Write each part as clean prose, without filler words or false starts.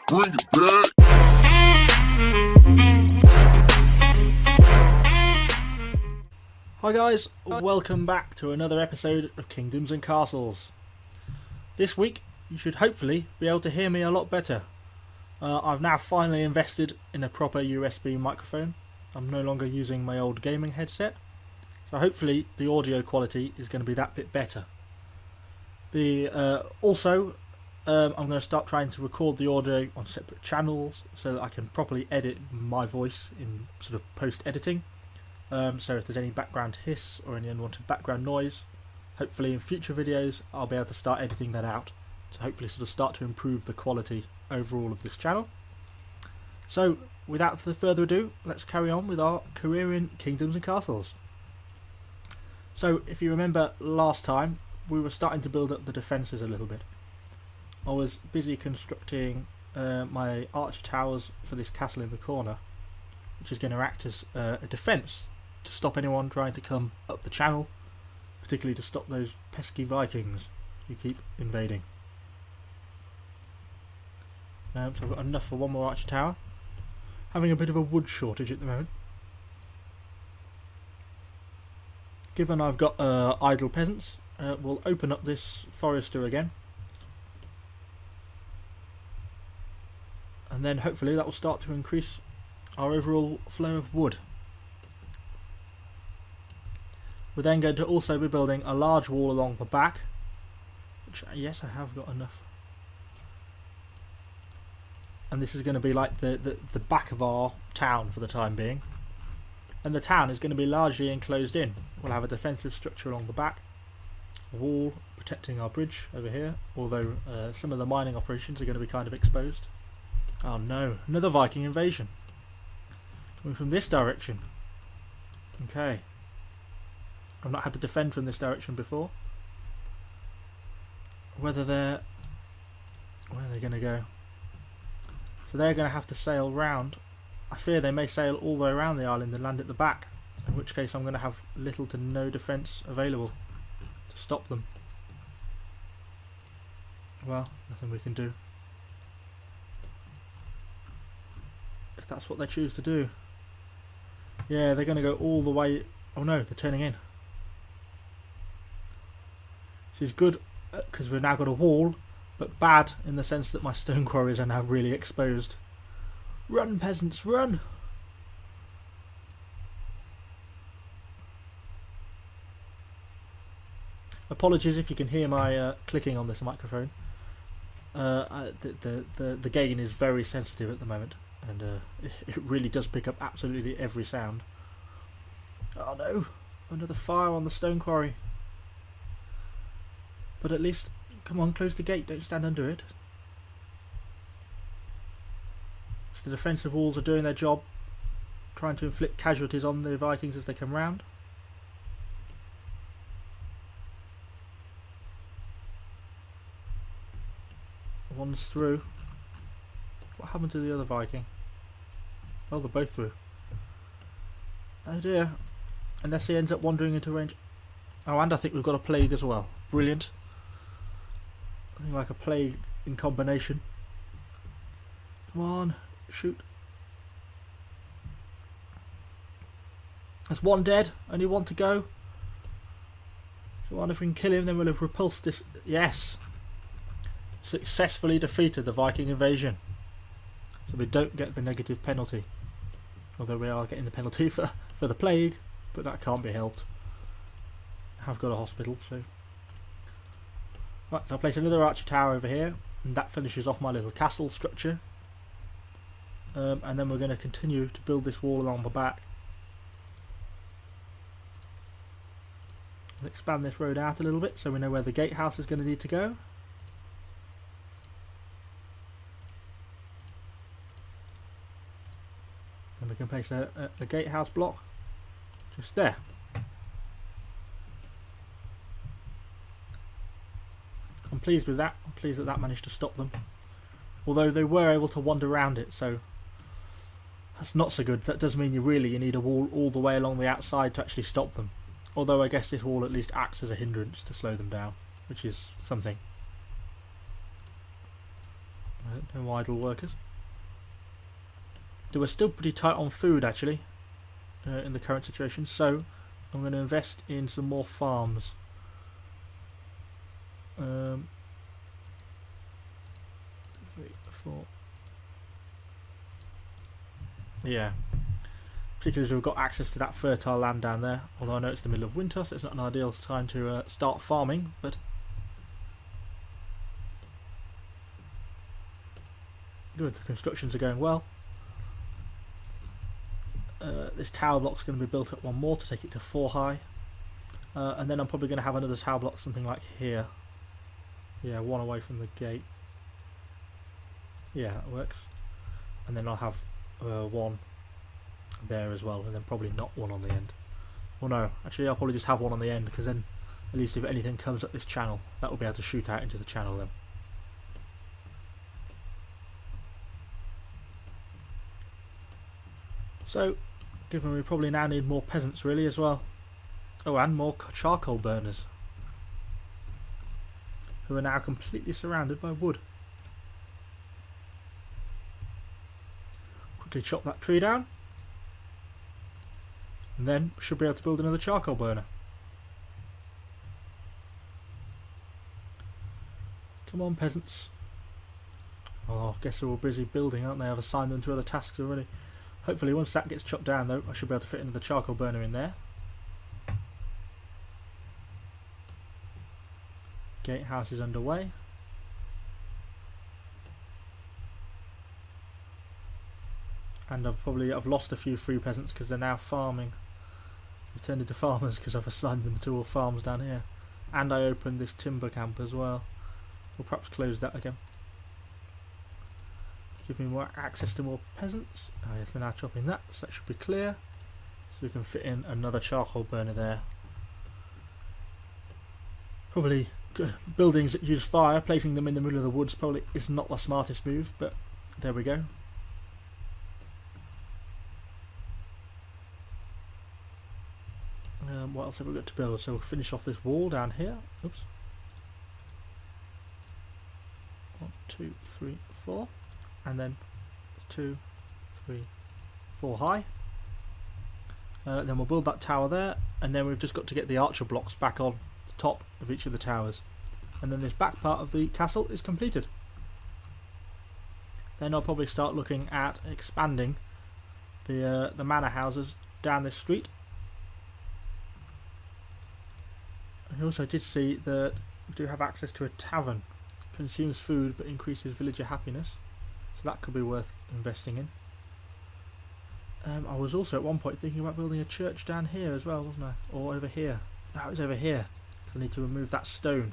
Bring it back. Hi guys, welcome back to another episode of Kingdoms and Castles. This week you should hopefully be able to hear me a lot better. I've now finally invested in a proper USB microphone. I'm no longer using my old gaming headset, so hopefully the audio quality is going to be that bit better. I'm going to start trying to record the audio on separate channels so that I can properly edit my voice in sort of post-editing. So if there's any background hiss or any unwanted background noise, hopefully in future videos I'll be able to start editing that out to hopefully sort of start to improve the quality overall of this channel. So without further ado, let's carry on with our career in Kingdoms and Castles. So if you remember last time, we were starting to build up the defences a little bit. I was busy constructing my archer towers for this castle in the corner, which is going to act as a defence to stop anyone trying to come up the channel, particularly to stop those pesky Vikings who keep invading. So I've got enough for one more archer tower. Having a bit of a wood shortage at the moment. Given I've got idle peasants, we'll open up this forester again. And then hopefully that will start to increase our overall flow of wood. We're then going to also be building a large wall along the back, which yes, I have got enough. And this is going to be like the back of our town for the time being. And the town is going to be largely enclosed in. We'll have a defensive structure along the back, a wall protecting our bridge over here, although some of the mining operations are going to be kind of exposed. Oh no, another Viking invasion. Coming from this direction. Okay. I've not had to defend from this direction before. Where are they going to go? So they're going to have to sail round. I fear they may sail all the way around the island and land at the back, in which case I'm going to have little to no defence available to stop them. Well, nothing we can do. If that's what they choose to do. Yeah, they're going to go all the way. Oh no, they're turning in. This is good because we've now got a wall, but bad in the sense that my stone quarries are now really exposed. Run, peasants, run! Apologies if you can hear my clicking on this microphone. The gain is very sensitive at the moment, and it really does pick up absolutely every sound. Oh no! Another fire on the stone quarry. But at least, come on, close the gate, don't stand under it. So the defensive walls are doing their job, trying to inflict casualties on the Vikings as they come round. One's through. What happened to the other Viking? Oh, they're both through. Oh dear. Unless he ends up wandering into range. Oh, and I think we've got a plague as well. Brilliant. I think like a plague in combination. Come on, shoot. There's one dead, only one to go. So if we can kill him, then we'll have repulsed this. Yes! Successfully defeated the Viking invasion. So we don't get the negative penalty. Although we are getting the penalty for the plague, but that can't be helped. I have got a hospital, so. Right, so I'll place another archer tower over here, and that finishes off my little castle structure. And then we're going to continue to build this wall along the back. I'll expand this road out a little bit so we know where the gatehouse is going to need to go. Then we can place a gatehouse block just there. I'm pleased with that. I'm pleased that that managed to stop them. Although they were able to wander around it, so that's not so good. That does mean you need a wall all the way along the outside to actually stop them. Although I guess this wall at least acts as a hindrance to slow them down, which is something. No idle workers. We're still pretty tight on food actually in the current situation, so I'm going to invest in some more farms. 3, 4. Yeah, particularly as we've got access to that fertile land down there, although I know it's the middle of winter, so it's not an ideal time to start farming, but good, the constructions are going well. This tower block's going to be built up one more to take it to 4 high, and then I'm probably going to have another tower block something like here. Yeah, one away from the gate. Yeah, that works. And then I'll have one there as well, and then probably not one on the end. Well, no, actually I'll probably just have one on the end, because then at least if anything comes up this channel, that will be able to shoot out into the channel then. So, given we probably now need more peasants really as well. Oh, and more charcoal burners, who are now completely surrounded by wood. Quickly chop that tree down, and then we should be able to build another charcoal burner. Come on, peasants. Oh, I guess they're all busy building, aren't they? I've assigned them to other tasks already. Hopefully once that gets chopped down though, I should be able to fit another charcoal burner in there. Gatehouse is underway. And I've lost a few free peasants because they're now farming. They've turned into farmers because I've assigned them to all farms down here. And I opened this timber camp as well. We'll perhaps close that again. Give me more access to more peasants. Oh yes, they're now chopping that, so that should be clear. So we can fit in another charcoal burner there. Probably buildings that use fire, placing them in the middle of the woods probably is not the smartest move, but there we go. What else have we got to build? So we'll finish off this wall down here. Oops. 1, 2, 3, 4. And then 2, 3, 4 high. Then we'll build that tower there, and then we've just got to get the archer blocks back on the top of each of the towers, and then this back part of the castle is completed. Then I'll probably start looking at expanding the manor houses down this street. I also did see that we do have access to a tavern. Consumes food but increases villager happiness. So that could be worth investing in. I was also at one point thinking about building a church down here as well, wasn't I? Or over here. No, it was over here. I need to remove that stone.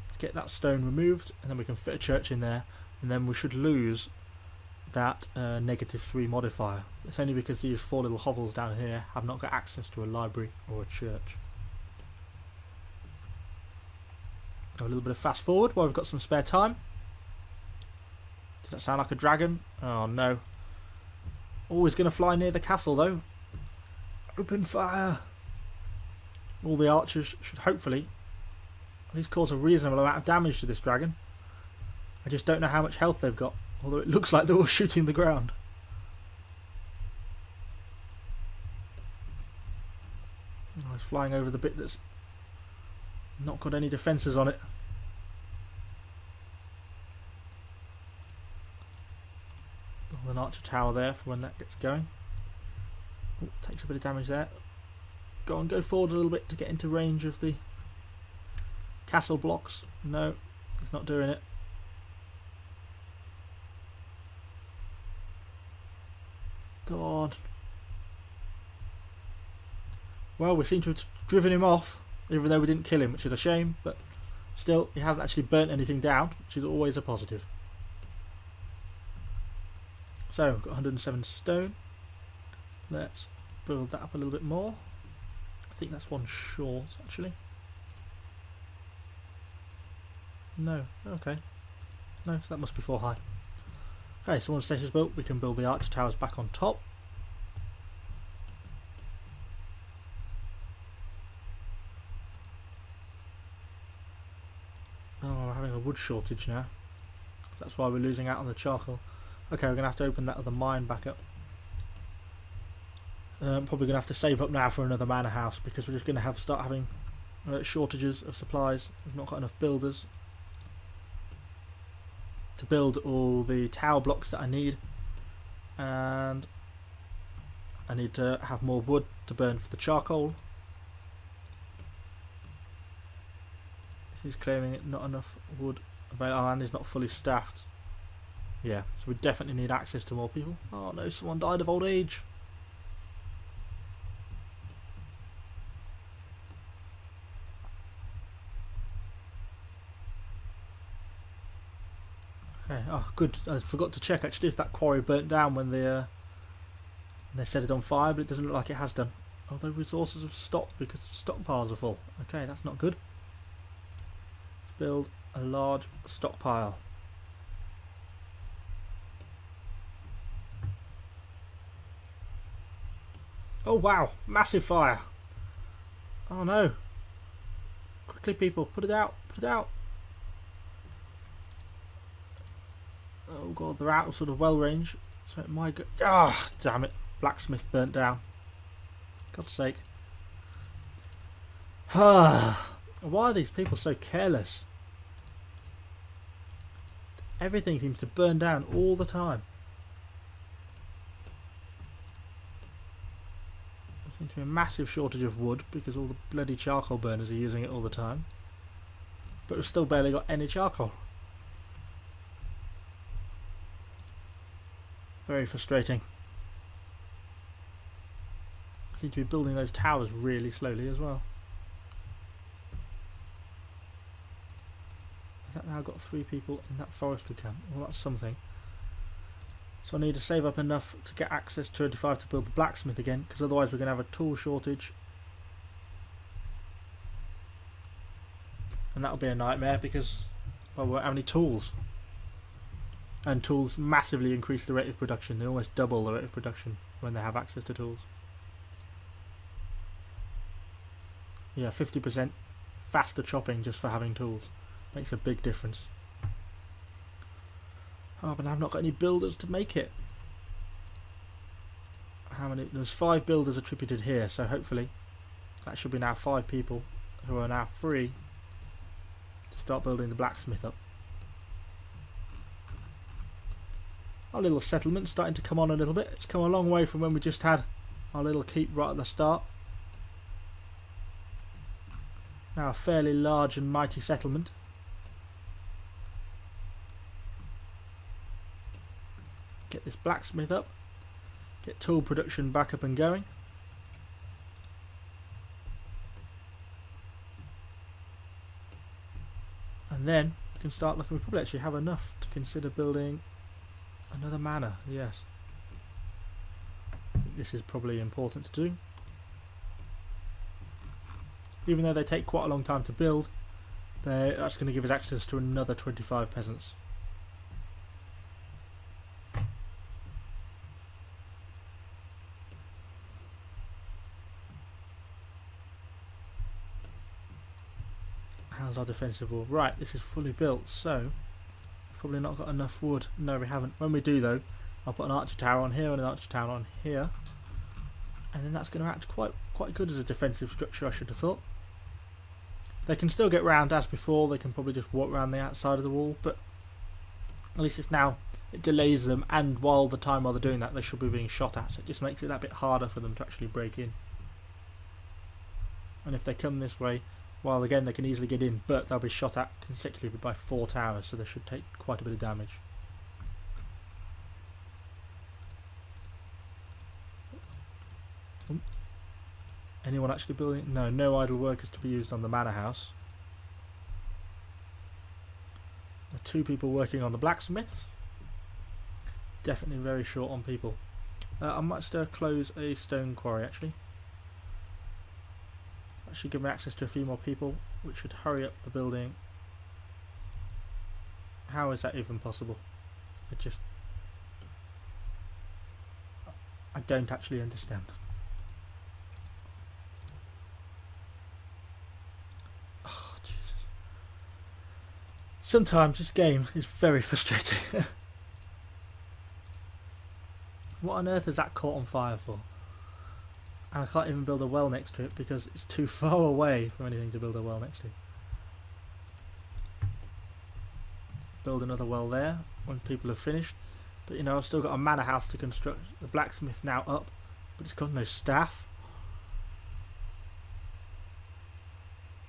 Let's get that stone removed, and then we can fit a church in there, and then we should lose that -3 modifier. It's only because these 4 little hovels down here have not got access to a library or a church. A little bit of fast forward while we've got some spare time. Does that sound like a dragon? Oh no. Always going to fly near the castle though. Open fire! All the archers should hopefully at least cause a reasonable amount of damage to this dragon. I just don't know how much health they've got, although it looks like they're all shooting the ground. Oh, it's flying over the bit that's not got any defences on it. Build an archer tower there for when that gets going. Ooh, takes a bit of damage there. Go on, go forward a little bit to get into range of the castle blocks. No, it's not doing it. God. Well, we seem to have driven him off, even though we didn't kill him, which is a shame, but still, he hasn't actually burnt anything down, which is always a positive. So, we've got 107 stone. Let's build that up a little bit more. I think that's one short, actually. No, okay. No, so that must be 4 high. Okay, so once this is built, we can build the archer towers back on top. Oh, we're having a wood shortage now. That's why we're losing out on the charcoal. Okay, we're going to have to open that other mine back up. Probably going to have to save up now for another manor house because we're just going to start having shortages of supplies. We've not got enough builders to build all the tower blocks that I need, and I need to have more wood to burn for the charcoal. He's claiming it not enough wood available, and he's not fully staffed. Yeah, so we definitely need access to more people. Oh no, someone died of old age. Okay, oh good, I forgot to check actually if that quarry burnt down when they set it on fire, but it doesn't look like it has done. Although resources have stopped because stockpiles are full. Okay, that's not good. Let's build a large stockpile. Oh wow, massive fire. Oh no. Quickly people, put it out, put it out. Oh god, they're out of sort of well range. So it might go. Ah, damn it. Blacksmith burnt down. God's sake. Why are these people so careless? Everything seems to burn down all the time. There seems to be a massive shortage of wood because all the bloody charcoal burners are using it all the time. But we've still barely got any charcoal. Very frustrating. I seem to be building those towers really slowly as well. Has that now got 3 people in that forestry camp? Well, that's something. So I need to save up enough to get access to 25 to build the blacksmith again, because otherwise we're going to have a tool shortage. And that'll be a nightmare because, well, we won't have any tools. And tools massively increase the rate of production. They almost double the rate of production when they have access to tools. Yeah, 50% faster chopping just for having tools. Makes a big difference. Oh, but I've not got any builders to make it. How many? There's 5 builders attributed here, so hopefully that should be now 5 people who are now free to start building the blacksmith up. Our little settlement's starting to come on a little bit. It's come a long way from when we just had our little keep right at the start. Now a fairly large and mighty settlement. Get this blacksmith up. Get tool production back up and going. And then we can start looking. We probably actually have enough to consider building another manor. Yes. I think this is probably important to do. Even though they take quite a long time to build, that's going to give us access to another 25 peasants. How's our defensive wall? Right, this is fully built, so we've probably not got enough wood. No, we haven't. When we do though, I'll put an archer tower on here and an archer tower on here, and then that's going to act quite good as a defensive structure, I should have thought. They can still get round as before. They can probably just walk around the outside of the wall, but at least it's now, it delays them, and while they're doing that, they should be being shot at. So it just makes it that bit harder for them to actually break in. And if they come this way, well, again, they can easily get in, but they'll be shot at consecutively by 4 towers, so they should take quite a bit of damage. Anyone actually building? No, no idle workers to be used on the manor house. There are 2 people working on the blacksmiths. Definitely very short on people. I might still close a stone quarry actually. That should give me access to a few more people, which should hurry up the building. How is that even possible? I don't actually understand. Sometimes this game is very frustrating. What on earth is that caught on fire for? And I can't even build a well next to it because it's too far away from anything to build a well next to. Build another well there when people have finished. But you know, I've still got a manor house to construct. The blacksmith now up, but it's got no staff.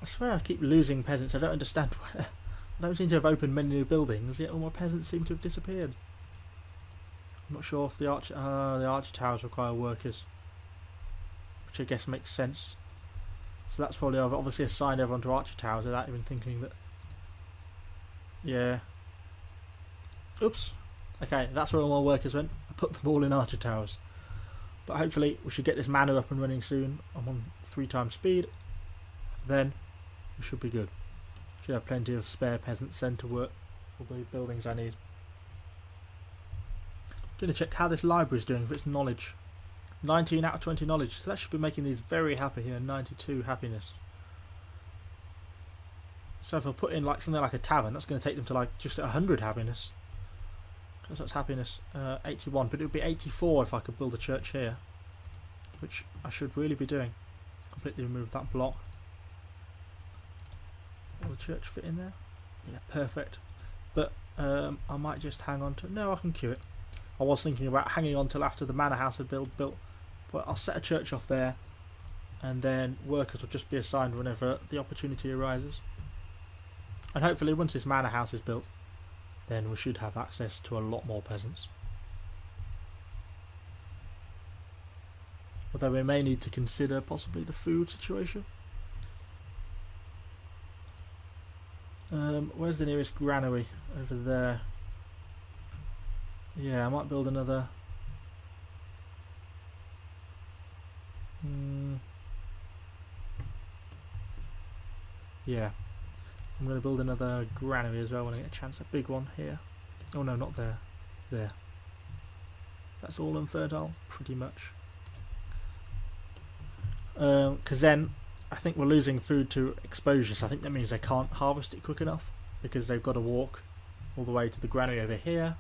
I swear I keep losing peasants. I don't understand why. I don't seem to have opened many new buildings, yet all my peasants seem to have disappeared. I'm not sure if the archer towers require workers, which I guess makes sense. So that's probably, I've obviously assigned everyone to archer towers without even thinking that. Yeah. Oops. Okay, that's where all my workers went. I put them all in archer towers. But hopefully we should get this manor up and running soon. I'm on 3 times speed. Then we should be good. Should have plenty of spare peasants then to work all the buildings I need. Going to check how this library is doing for its knowledge. 19 out of 20 knowledge. So that should be making these very happy here. 92 happiness. So if I put in like something like a tavern, that's going to take them to like just 100 happiness. Because that's happiness 81, but it would be 84 if I could build a church here, which I should really be doing. Completely remove that block. Will the church fit in there? Yeah, perfect. But I might just hang on to. No, I can queue it. I was thinking about hanging on till after the manor house had built, but I'll set a church off there, and then workers will just be assigned whenever the opportunity arises. And hopefully, once this manor house is built, then we should have access to a lot more peasants. Although we may need to consider possibly the food situation. Where's the nearest granary? Over there. Yeah, I might build another. Yeah. I'm going to build another granary as well when I get a chance. A big one here. Oh no, not there. There. That's all unfertile, pretty much. Because then I think we're losing food to exposure, so I think that means they can't harvest it quick enough because they've got to walk all the way to the granary over here.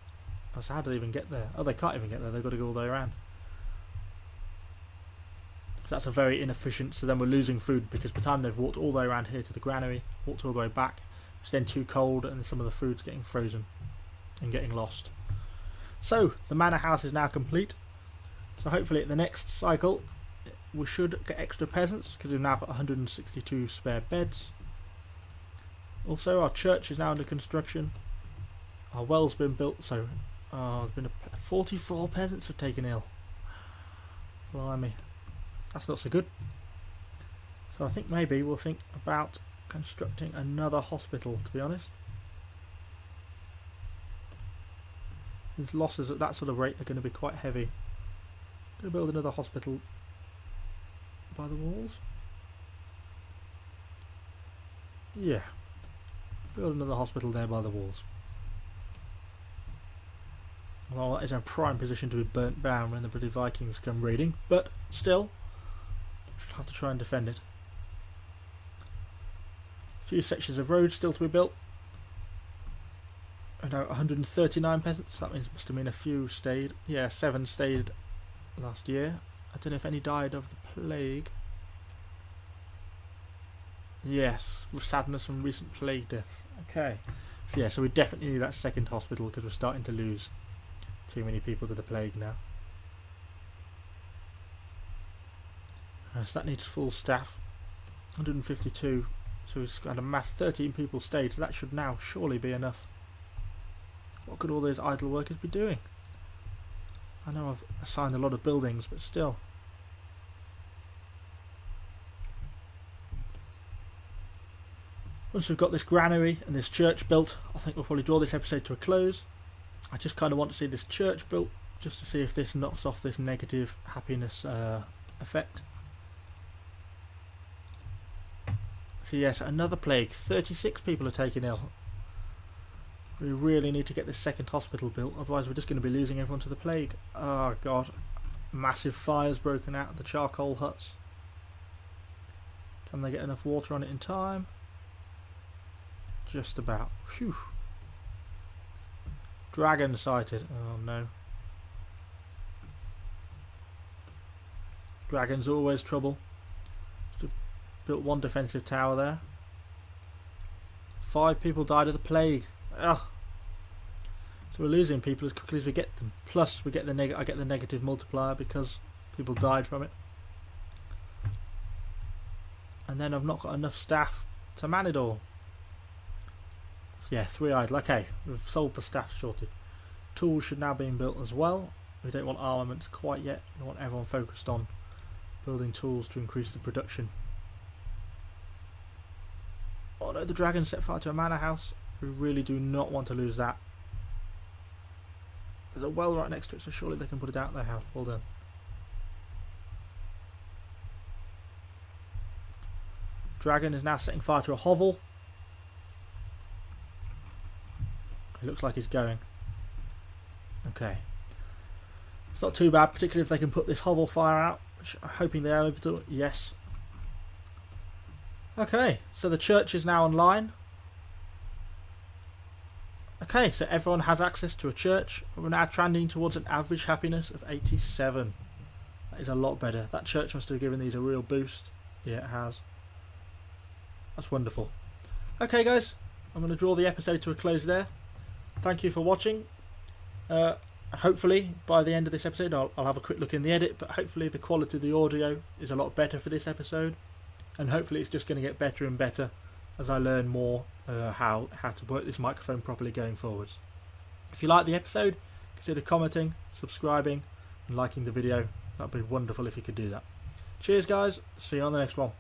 Oh, so how do they even get there? Oh, they can't even get there, they've got to go all the way around. So that's a very inefficient, so then we're losing food because by the time they've walked all the way around here to the granary, walked all the way back, it's then too cold and some of the food's getting frozen and getting lost. So, the manor house is now complete. So hopefully at the next cycle we should get extra peasants because we've now got 162 spare beds. Also our church is now under construction. Our well's been built, so there's been 44 peasants have taken ill. Blimey. That's not so good. So I think maybe we'll think about constructing another hospital, to be honest. These losses at that sort of rate are going to be quite heavy. Going to build another hospital by the walls. Yeah. Build another hospital there by the walls. Well, that is in a prime position to be burnt down when the bloody Vikings come raiding, but still, should have to try and defend it. A few sections of road still to be built. I know 139 peasants, that means it must have been a few stayed. Yeah, 7 stayed last year. I don't know if any died of the plague. Yes, with sadness from recent plague deaths. Okay. So yeah, so we definitely need that second hospital because we're starting to lose too many people to the plague now. So that needs full staff. 152. So we've got a mass 13 people stayed, so that should now surely be enough. What could all those idle workers be doing? I know I've assigned a lot of buildings, but still. Once we've got this granary and this church built, I think we'll probably draw this episode to a close. I just kind of want to see this church built, just to see if this knocks off this negative happiness effect. So yes, another plague. 36 people are taken ill. We really need to get this second hospital built, otherwise we're just going to be losing everyone to the plague. Oh god. Massive fires broken out of the charcoal huts. Can they get enough water on it in time? Just about. Phew. Dragon sighted. Oh no. Dragons are always trouble. Just built one defensive tower there. 5 people died of the plague. Ugh. So we're losing people as quickly as we get them. Plus we get the I get the negative multiplier because people died from it. And then I've not got enough staff to man it all. Yeah, 3 idle. Okay, we've solved the staff shortage. Tools should now be built as well. We don't want armaments quite yet. We want everyone focused on building tools to increase the production. Oh no, the dragon set fire to a manor house. We really do not want to lose that. There's a well right next to it, so surely they can put it out their house. Well done. Dragon is now setting fire to a hovel. It looks like he's going. Okay. It's not too bad, particularly if they can put this hovel fire out, which I'm hoping they are able to. Yes. Okay, so the church is now online. Okay, so everyone has access to a church. We're now trending towards an average happiness of 87. That is a lot better. That church must have given these a real boost. Yeah, it has. That's wonderful. Okay guys, I'm going to draw the episode to a close there. Thank you for watching. Hopefully by the end of this episode I'll have a quick look in the edit, but hopefully the quality of the audio is a lot better for this episode, and hopefully it's just going to get better and better as I learn more how to work this microphone properly going forwards. If you like the episode, consider commenting, subscribing and liking the video. That'd be wonderful if you could do that. Cheers guys, see you on the next one.